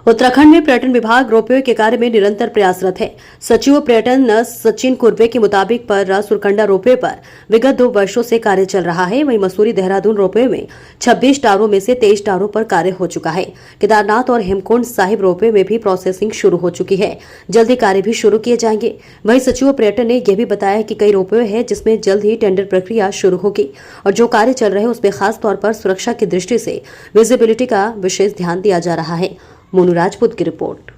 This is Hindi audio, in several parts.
उत्तराखंड में पर्यटन विभाग रोपवे के कार्य में निरंतर प्रयासरत है। सचिव पर्यटन सचिन कुर्वे के मुताबिक पर सुरकंडा रोपवे पर विगत 2 वर्षों से कार्य चल रहा है। वहीं मसूरी देहरादून रोपवे में 26 टावरों में से 23 टावरों पर कार्य हो चुका है। केदारनाथ और हेमकुंड साहिब रोपवे में भी प्रोसेसिंग शुरू हो चुकी है। जल्द ही कार्य भी शुरू किए जाएंगे। वहीं सचिव पर्यटन ने यह भी बताया कि कई रोपवे है जिसमें जल्द ही टेंडर प्रक्रिया शुरू होगी और जो कार्य चल रहे हैं उसमें खास तौर पर सुरक्षा की दृष्टि से विजिबिलिटी का विशेष ध्यान दिया जा रहा है। मोनू राजपूत की रिपोर्ट।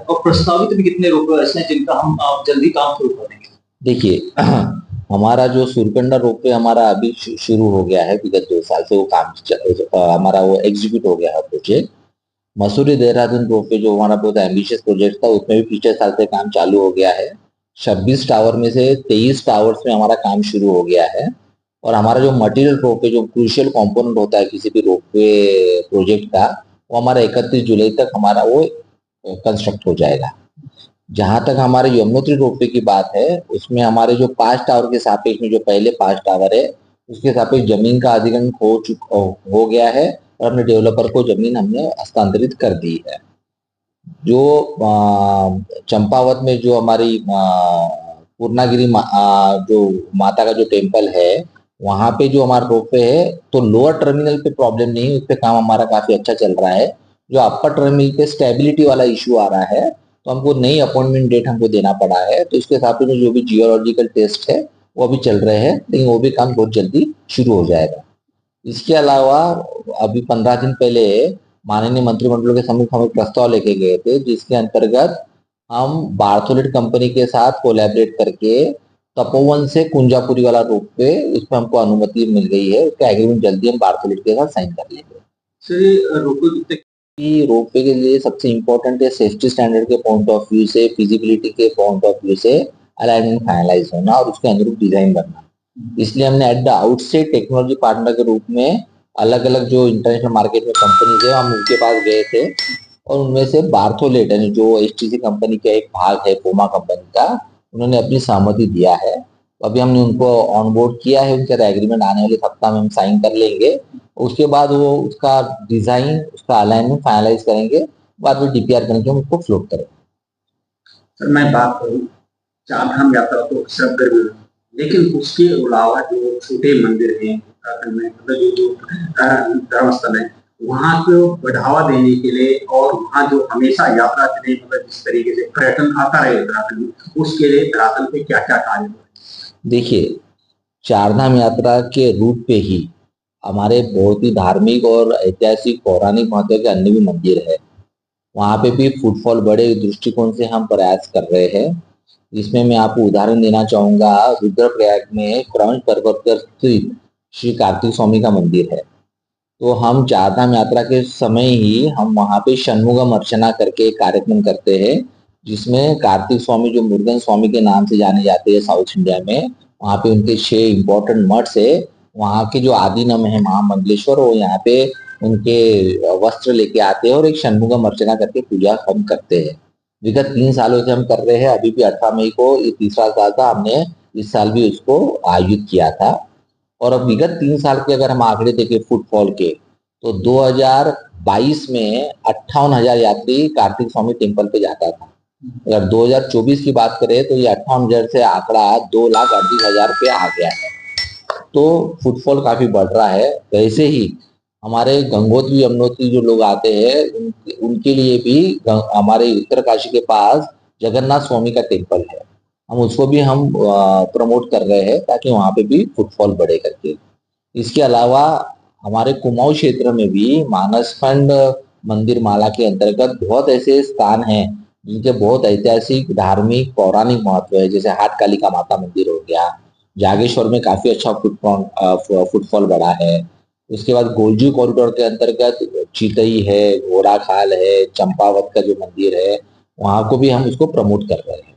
और प्रस्तावित भी कितने रोपवे ऐसे हैं जिनका हम जल्दी काम शुरू करेंगे? देखिए हमारा जो सुरकंडा रोपवे हमारा अभी शुरू हो गया है। विगत 2 साल से वो काम हमारा वो एग्जीक्यूट हो गया है प्रोजेक्ट। मसूरी देहरादून रोपवे जो हमारा बहुत एम्बिशियस प्रोजेक्ट था उसमें भी पिछले साल से काम चालू हो गया है। 26 टावर में से 23 टावर्स में हमारा काम शुरू हो गया है। और हमारा जो मटेरियल रोपवे जो क्रूशियल कंपोनेंट होता है किसी भी रोपवे प्रोजेक्ट का, वो हमारा 31 जुलाई तक हमारा वो कंस्ट्रक्ट हो जाएगा। जहां तक हमारे यमुनोत्री रोपवे की बात है उसमें हमारे जो 5 टावर के सापेक्ष में जो पहले 5 टावर है उसके सापेक्ष जमीन का अधिग्रहण हो गया है और अपने डेवलपर को जमीन हमने हस्तांतरित कर दी है। जो चंपावत में जो हमारी पूर्णागिरी जो माता का जो टेम्पल है वहां पे जो हमारा रोपवे है तो लोअर टर्मिनल पे प्रॉब्लम नहीं है, उस पे काम हमारा काफी अच्छा चल रहा है। जो अपर टर्मिनल पे स्टेबिलिटी वाला इशू आ रहा है तो हमको नई अपॉइंटमेंट डेट हमको देना पड़ा है। तो इसके साथ में जो भी जियोलॉजिकल टेस्ट है वो अभी चल रहे हैं, लेकिन वो भी काम बहुत जल्दी शुरू हो जाएगा। इसके अलावा अभी 15 दिन पहले माननीय मंत्रिमंडल के सम्मुख हम एक प्रस्ताव लेके गए थे जिसके अंतर्गत हम बार्थोलेट कंपनी के साथ कोलैबोरेट करके तपोवन से कुंजापुरी वाला रोपवे उसमें हमको अनुमति मिल गई है। उसका एग्रीमेंट जल्दी हम बार्थोलेट के साथ साइन कर लेंगे। रोपवे के लिए सबसे इम्पोर्टेंट है सेफ्टी स्टैंडर्ड के पॉइंट ऑफ व्यू से, फिजिबिलिटी के पॉइंट ऑफ व्यू से अलाइनमेंट फाइनलाइज होना और उसके अनुरूप डिजाइन बनना। इसलिए हमने at the outset technology partner के रूप में अलग अलग जो इंटरनेशनल मार्केट में कंपनीज है हम उनके पास गए थे और उनमें से बार्थोलेट यानी जो एचटीसी कंपनी का एक भाग है पोमा कंपनी का, उन्होंने अपनी सहमति दिया है। अभी हमने उनको ऑन बोर्ड किया है, उनका एग्रीमेंट आने वाले सप्ताह में हम साइन कर लेंगे। उसके बाद वो उसका डिजाइन उसका अलाइनमेंट फाइनलाइज करेंगे, बाद में डीपीआर करके हम उसको फ्लोट करेंगे। सर मैं बात करूँ चारधाम यात्रा तो सब, लेकिन उसके अलावा जो छोटे मंदिर हैं मतलब जो धर्मस्थल है वहाँ को बढ़ावा देने के लिए और वहाँ जो हमेशा यात्रा के लिए मतलब जिस तरीके से पर्यटन आता रहे उत्तराखंड में, उसके लिए धरातल पे क्या क्या कार्य? देखिए चारधाम यात्रा के रूट पे ही हमारे बहुत ही धार्मिक और ऐतिहासिक पौराणिक महत्व के अन्य भी मंदिर है। वहाँ पे भी फुटफॉल बड़े दृष्टिकोण से हम प्रयास कर रहे हैं। इसमें मैं आपको उदाहरण देना चाहूंगा, रुद्रप्रयाग में क्रंच पर्वत पर स्थित श्री कार्तिक स्वामी का मंदिर है। तो हम चारधाम यात्रा के समय ही हम वहाँ पे षणमुगम अर्चना करके एक कार्यक्रम करते हैं जिसमें कार्तिक स्वामी जो मुरुगन स्वामी के नाम से जाने जाते हैं साउथ इंडिया में, वहाँ पे उनके 6 इंपॉर्टेंट मठ्स है। वहाँ के जो आदिनम है महामंडलेश्वर, वो यहाँ पे उनके वस्त्र लेके आते हैं और एक षणमुगम अर्चना करके पूजा हम करते हैं। विगत 3 सालों से हम कर रहे हैं। अभी भी 18 मई को ये तीसरा साल था, हमने इस साल भी उसको आयोजित किया था। और अब विगत 3 साल के अगर हम आंकड़े देखें फुटफॉल के तो 2022 में 58,000 यात्री कार्तिक स्वामी टेम्पल पे जाता था। अगर 2024 की बात करें तो ये 58,000 से आंकड़ा 2,38,000 पे आ गया है। तो फुटफॉल काफी बढ़ रहा है। वैसे ही हमारे गंगोत्री यमुनोत्री जो लोग आते हैं उनके लिए भी हमारे उत्तरकाशी के पास जगन्नाथ स्वामी का टेम्पल है, हम उसको भी हम प्रमोट कर रहे हैं ताकि वहां पे भी फुटफॉल बढ़े करके। इसके अलावा हमारे कुमाऊं क्षेत्र में भी मानसखंड मंदिर माला के अंतर्गत बहुत ऐसे स्थान हैं जिनके बहुत ऐतिहासिक धार्मिक पौराणिक महत्व है। जैसे हाट कालिका माता मंदिर हो गया, जागेश्वर में काफी अच्छा फुटफॉल बढ़ा है। उसके बाद गोलजू कॉरिडोर के अंतर्गत चितई है, घोड़ा खाल है, चंपावत का जो मंदिर है वहां को भी हम उसको प्रमोट कर रहे हैं।